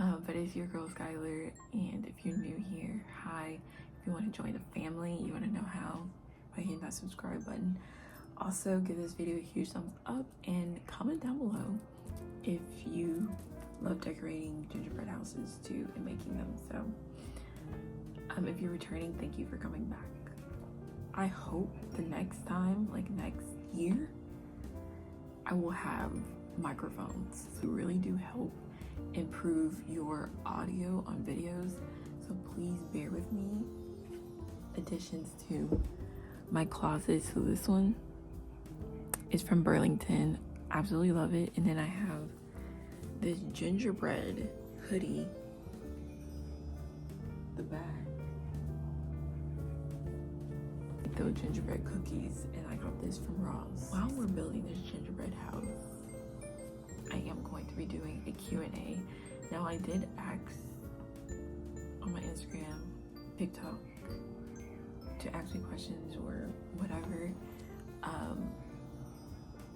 But it's your girl Skyler, and if you're new here, hi. If you want to join the family, you want to know how, by hitting that subscribe button. Also, give this video a huge thumbs up and comment down below if you love decorating gingerbread houses too and making them. So if you're returning, thank you for coming back. I hope the next time, like next year, I will have microphones. So really do help improve your audio on videos, so please bear with me. Additions to my closet. So this one is from Burlington, absolutely love it. And then I have this gingerbread hoodie, the bag, those gingerbread cookies, and I got this from Ross. While we're building this gingerbread house, I am going to be doing a Q&A. Now, I did ask on my Instagram, TikTok, to ask me questions or whatever.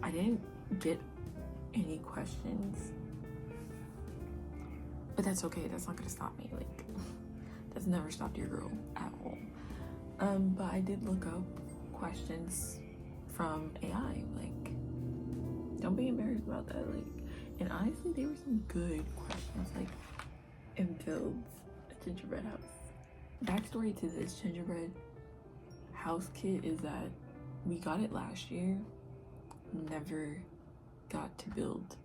I didn't get any questions, but that's okay. That's not gonna stop me. Like, that's never stopped your girl at all. But I did look up questions from AI. Like, don't be embarrassed about that. Like, and honestly, there were some good questions, like, it builds a gingerbread house. Backstory to this gingerbread house kit is that we got it last year, never got to build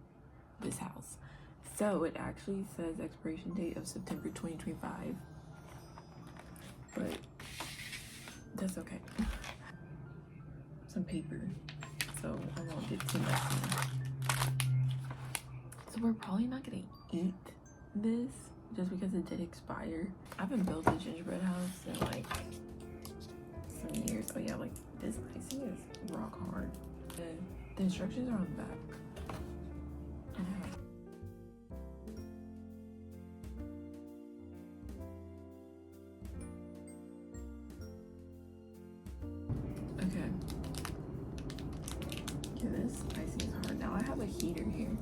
this house. So it actually says expiration date of September 2025, but that's okay. Some paper, so I won't get too messy. So we're probably not gonna eat this just because it did expire. I haven't built a gingerbread house in like some years. Oh yeah, like this icing is rock hard. The instructions are on the back. Okay. Yeah, this icing is hard. Now I have a heater here.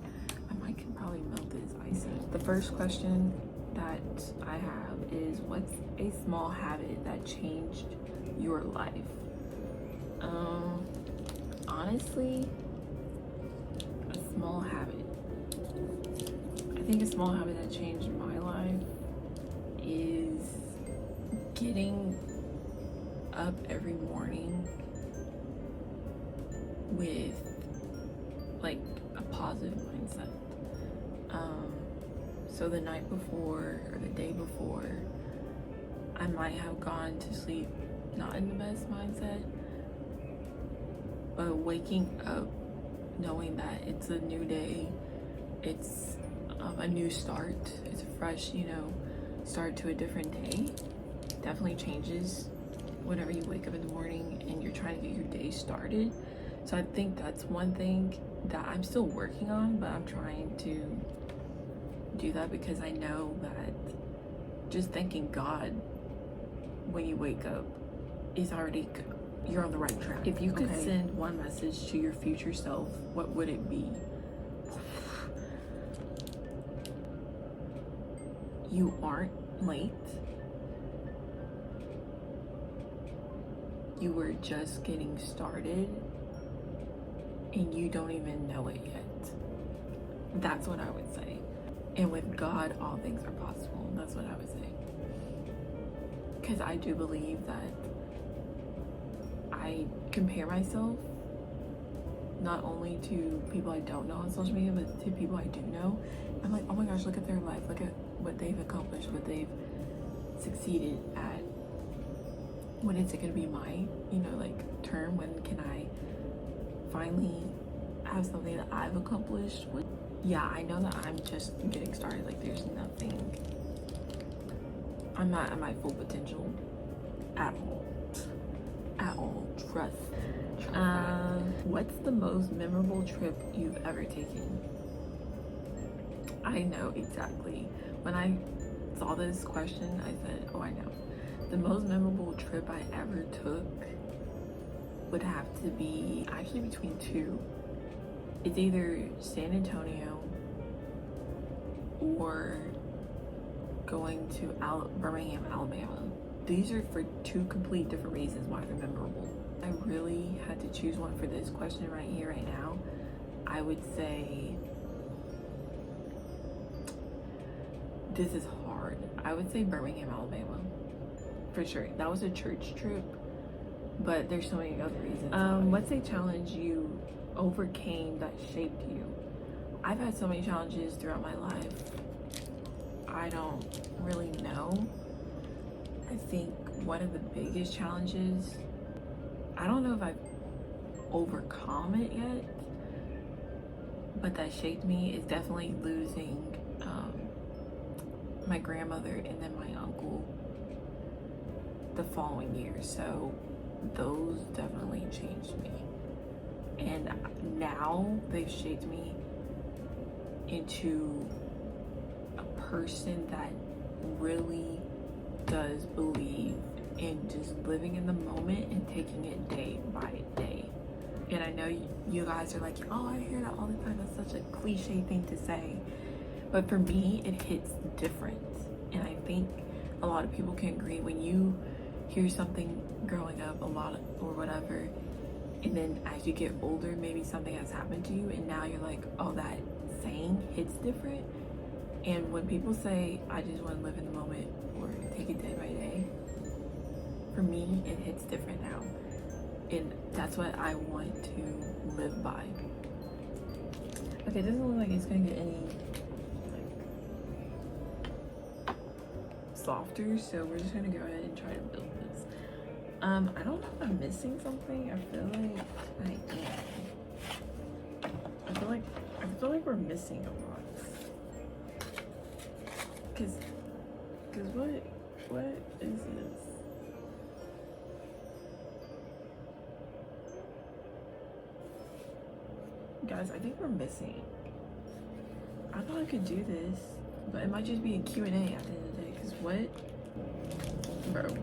I can probably melt this icing. The first question that I have is, what's a small habit that changed your life? Honestly, a small habit. I think a small habit that changed my life is getting up every morning with like a positive mindset. So the night before or the day before, I might have gone to sleep not in the best mindset, but waking up knowing that it's a new day, it's a new start, it's a fresh, start to a different day, definitely changes whenever you wake up in the morning and you're trying to get your day started. So I think that's one thing that I'm still working on, but I'm trying to do that because I know that just thanking God when you wake up is already, you're on the right track. If you could send one message to your future self, what would it be? You aren't late. You were just getting started and you don't even know it yet. That's what I would say. And with God, all things are possible. That's what I would say. Because I do believe that I compare myself not only to people I don't know on social media, but to people I do know. I'm like, oh my gosh, look at their life. Look at what they've accomplished, what they've succeeded at. When is it going to be my, turn? When can I finally have something that I've accomplished? Yeah, I know that I'm just getting started. Like, there's nothing. I'm not at my full potential at all. At all. Trust. What's the most memorable trip you've ever taken? I know exactly. When I saw this question, I said, oh, I know. The most memorable trip I ever took would have to be actually between two. It's either San Antonio or going to Birmingham, Alabama. These are for two complete different reasons why they're memorable. I really had to choose one for this question right here, right now. I would say, this is hard. I would say Birmingham, Alabama, for sure. That was a church trip, but there's so many other reasons. What's a challenge you overcame that shaped you? I've had so many challenges throughout my life. I don't really know. I think one of the biggest challenges, I don't know if I've overcome it yet, but that shaped me is definitely losing my grandmother and then my uncle the following year. So those definitely changed me, and now they've shaped me into a person that really does believe in just living in the moment and taking it day by day. And I know you guys are like, oh, I hear that all the time, that's such a cliche thing to say, but for me it hits different. And I think a lot of people can agree, when you hear something growing up a lot or whatever, and then as you get older maybe something has happened to you and now you're like, oh, that saying hits different. And when people say, I just want to live in the moment or take it day by day, for me it hits different now, and that's what I want to live by. Okay, it doesn't look like it's gonna get any softer, so we're just gonna go ahead and try to build this. I don't know if I'm missing something. I feel like I am. I feel like we're missing a lot. Cause what is this? Guys, I think we're missing. I thought I could do this, but it might just be a Q&A at the end of the day. Cause what, bro?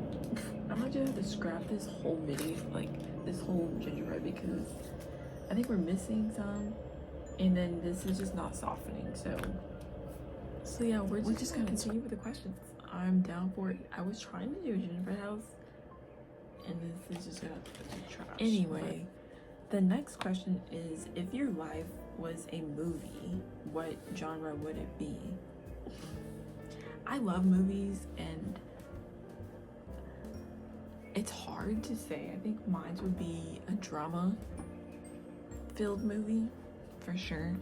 I might just have to scrap this whole video, like this whole gingerbread, because I think we're missing some, and then this is just not softening. So yeah, we're just gonna continue with the questions. I'm down for it. I was trying to do a gingerbread house, and this is just gonna be trash. Anyway, the next question is, if your life was a movie, what genre would it be? I love movies, and it's hard to say. I think mine would be a drama filled movie for sure.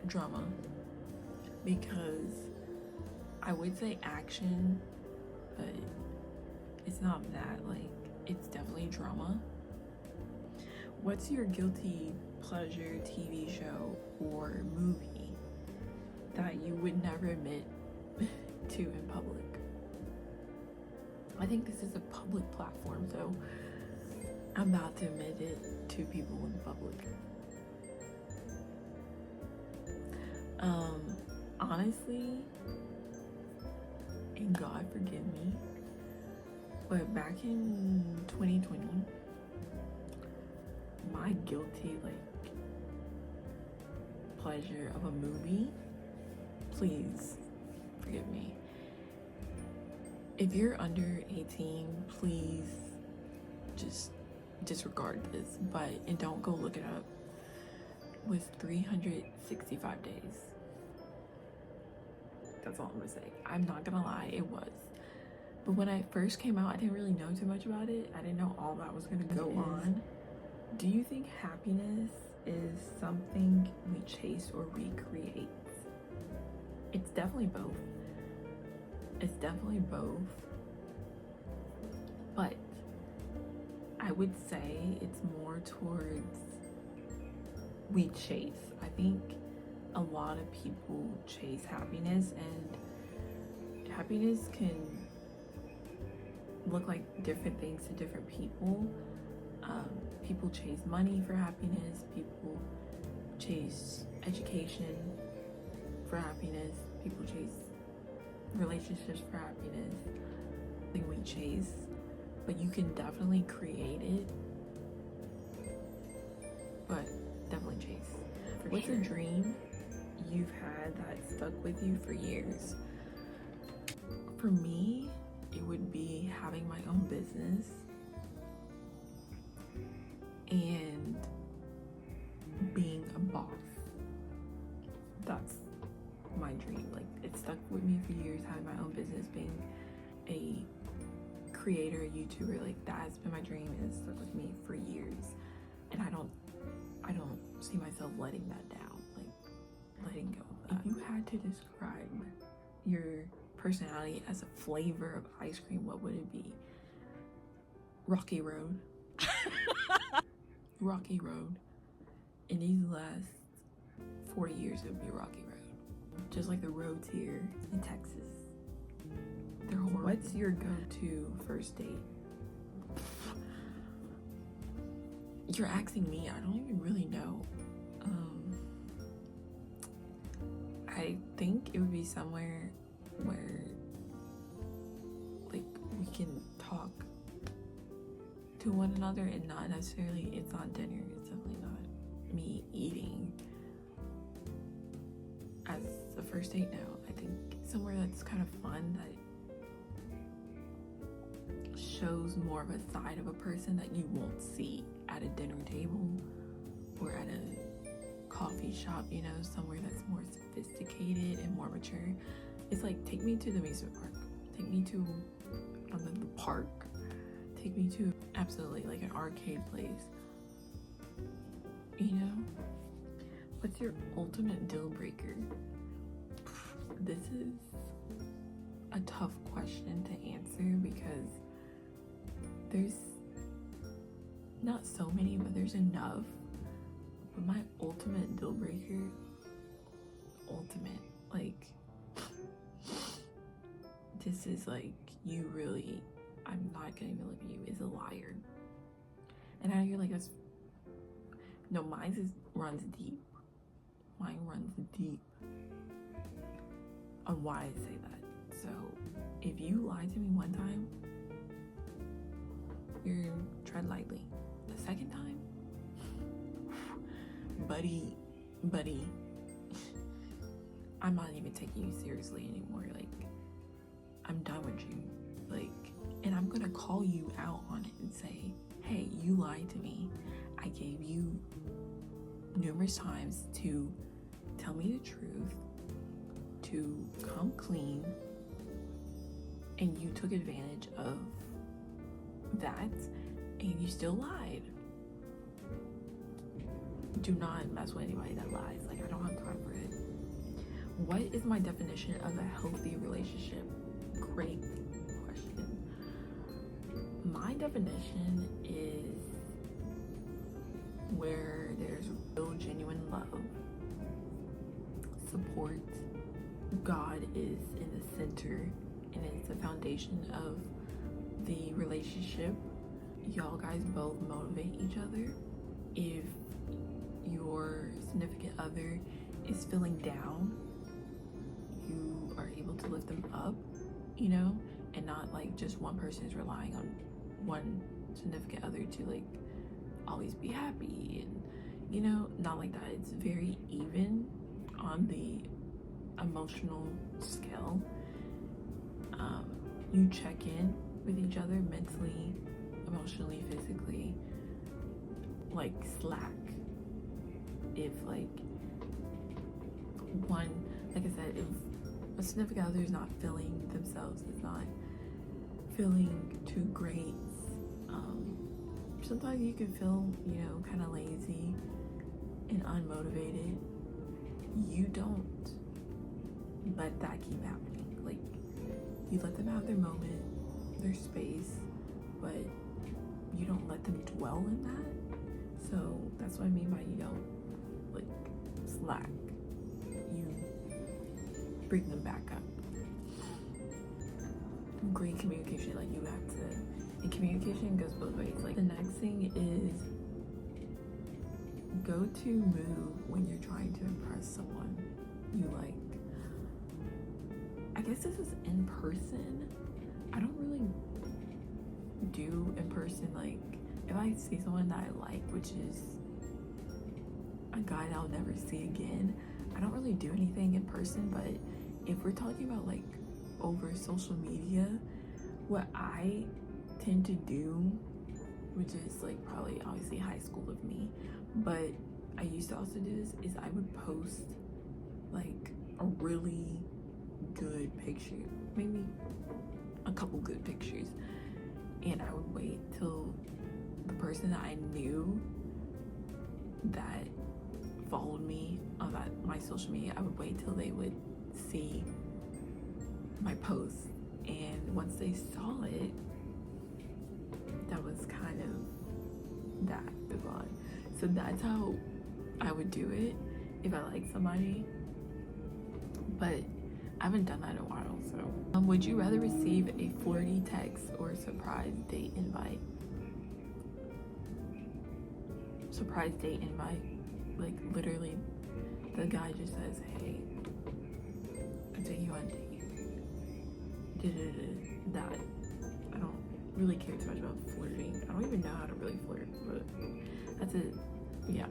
Drama, because I would say action, but it's not that. Like, it's definitely drama. What's your guilty pleasure TV show or movie that you would never admit to in public? I think this is a public platform, so I'm about to admit it to people in public. Honestly, and God forgive me, but back in 2020, my guilty pleasure of a movie, please forgive me. If you're under 18, please just disregard this, and don't go look it up, was 365 days. That's all I'm gonna say. I'm not gonna lie, it was. But when I first came out, I didn't really know too much about it. I didn't know all that was gonna go on. Do you think happiness is something we chase or recreate? It's definitely both. It's definitely both. But I would say it's more towards we chase. I think a lot of people chase happiness, and happiness can look like different things to different people. People chase money for happiness, people chase education for happiness, people chase relationships for happiness. I think we chase, but you can definitely create it, but definitely chase. What's a dream you've had that stuck with you for years. For me, it would be having my own business and being a boss. That's my dream. Like, it stuck with me for years, having my own business, being a creator, a YouTuber. Like, that's been my dream, and it's stuck with me for years. And I don't see myself letting that down, like letting go of that. If you had to describe your personality as a flavor of ice cream, what would it be? Rocky Road. Rocky Road. In these last 40 years, it would be Rocky Road. Just like the roads here in Texas. They're horrible. What's your go-to first date? You're asking me, I don't even really know. I think it would be somewhere where like we can talk to one another and not necessarily it's on dinner. It's definitely not me eating as a first date now. I think somewhere that's kind of fun, that shows more of a side of a person that you won't see at a dinner table or at a coffee shop, you know, somewhere that's more sophisticated and more mature. It's like, take me to the amusement park, take me to the park, take me to absolutely like an arcade place, you know. What's your ultimate deal breaker? This is a tough question to answer because there's not so many, but there's enough. But my ultimate deal breaker, like, this is like, you really, I'm not gonna even look at you, is a liar. And I know you're like, that's, no, mine runs deep. Mine runs deep on why I say that. So if you lie to me one time, you're tread lightly. The second time, buddy, I'm not even taking you seriously anymore. Like, I'm done with you. Like, and I'm gonna call you out on it and say, hey, you lied to me. I gave you numerous times to tell me the truth, to come clean, and you took advantage of that, and you still lied. Do not mess with anybody that lies. Like, I don't have time for it. What is my definition of a healthy relationship? Great question. My definition is where there's real genuine love, support, God is in the center and is the foundation of the relationship. Y'all guys both motivate each other. If your significant other is feeling down, you are able to lift them up, you know, and not like just one person is relying on one significant other to like always be happy, and you know, not like that. It's very even on the emotional scale. You check in with each other mentally, emotionally, physically. Like, slack if like one, like I said, if a significant other is not feeling themselves, is not feeling too great, sometimes you can feel, you know, kind of lazy and unmotivated. You don't let that keep happening. Like, you let them have their moment, their space, but you don't let them dwell in that. So that's what I mean by you don't like slack. You bring them back up. Great communication, like you have to, and communication goes both ways. Like, the next thing is go-to move when you're trying to impress someone you like. I guess this is in person. I don't really do in person. Like, if I see someone that I like, which is a guy that I'll never see again, I don't really do anything in person, but if we're talking about like over social media, what I tend to do, which is like probably obviously high school of me, but I used to also do this, is I would post like a really good picture, maybe a couple good pictures, and I would wait till the person that I knew that followed me on my social media, I would wait till they would see my post, and once they saw it, that was kind of that move on. So that's how I would do it if I like somebody, but I haven't done that in a while. So would you rather receive a flirty text or a surprise date invite? Surprise date invite, like literally the guy just says, hey, I'm taking you on a date. That. I don't really care too much about flirting. I don't even know how to really flirt, but that's it. Yeah.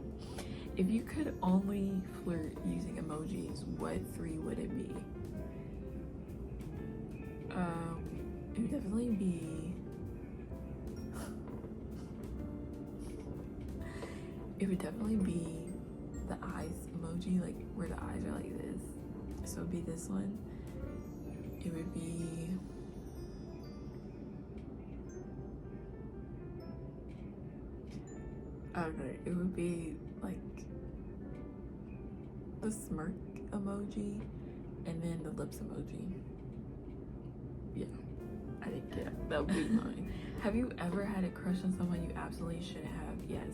If you could only flirt using emojis, what 3 would it be? It would definitely be the eyes emoji, like where the eyes are like this. So it would be this one. It would be okay, it would be like the smirk emoji and then the lips emoji. Yeah, I think, yeah, that would be mine. Have you ever had a crush on someone you absolutely should have? Yes.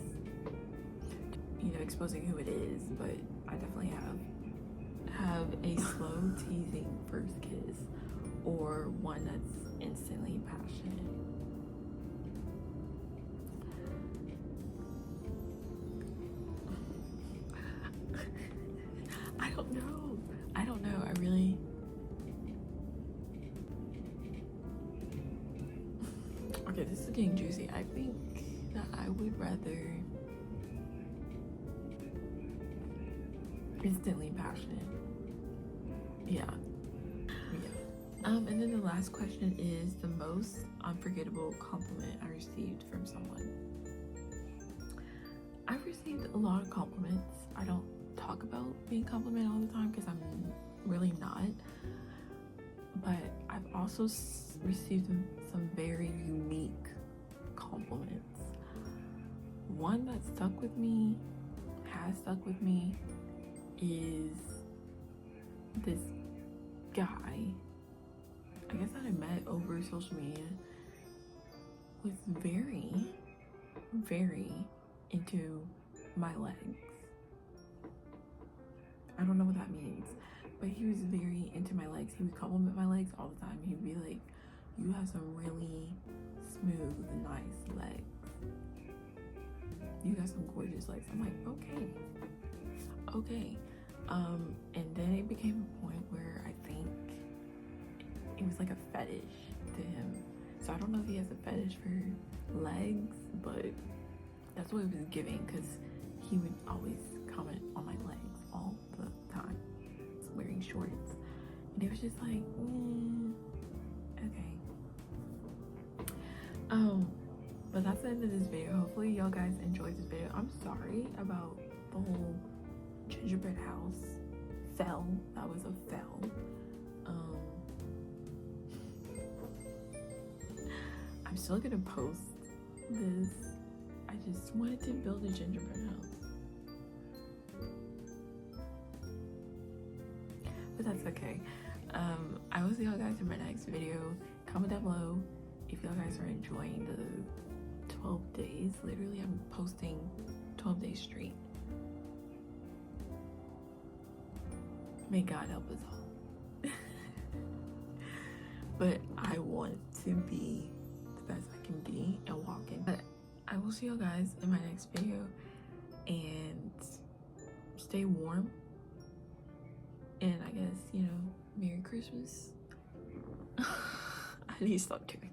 You know, exposing who it is, but I definitely have a slow teasing first kiss, or one that's instantly passionate. I don't know. I really, okay, this is getting juicy. I think that I would rather instantly passionate. Yeah. And then the last question is the most unforgettable compliment I received from someone. I've received a lot of compliments. I don't talk about being complimented all the time because I'm really not. But I've also received some very unique compliments. One that has stuck with me, is this guy, I guess that I met over social media, was very, very into my legs. I don't know what that means, but he was very into my legs. He would compliment my legs all the time. He'd be like, you have some really smooth, nice legs. You got some gorgeous legs. I'm like, okay. And then it became a point where I think it was like a fetish to him. So I don't know if he has a fetish for legs, but that's what he was giving, because he would always comment on my legs all the time. He's wearing shorts. And it was just like, okay. But that's the end of this video. Hopefully y'all guys enjoyed this video. I'm sorry about the whole gingerbread house fail. That was a fail. I'm still gonna post this. I just wanted to build a gingerbread house, but that's okay. I will see y'all guys in my next video. Comment down below if y'all guys are enjoying the 12 days. Literally, I'm posting 12 days straight. May God help us all. But I want to be the best I can be and walk in. But I will see you guys in my next video, and stay warm. And I guess, Merry Christmas. I need to stop doing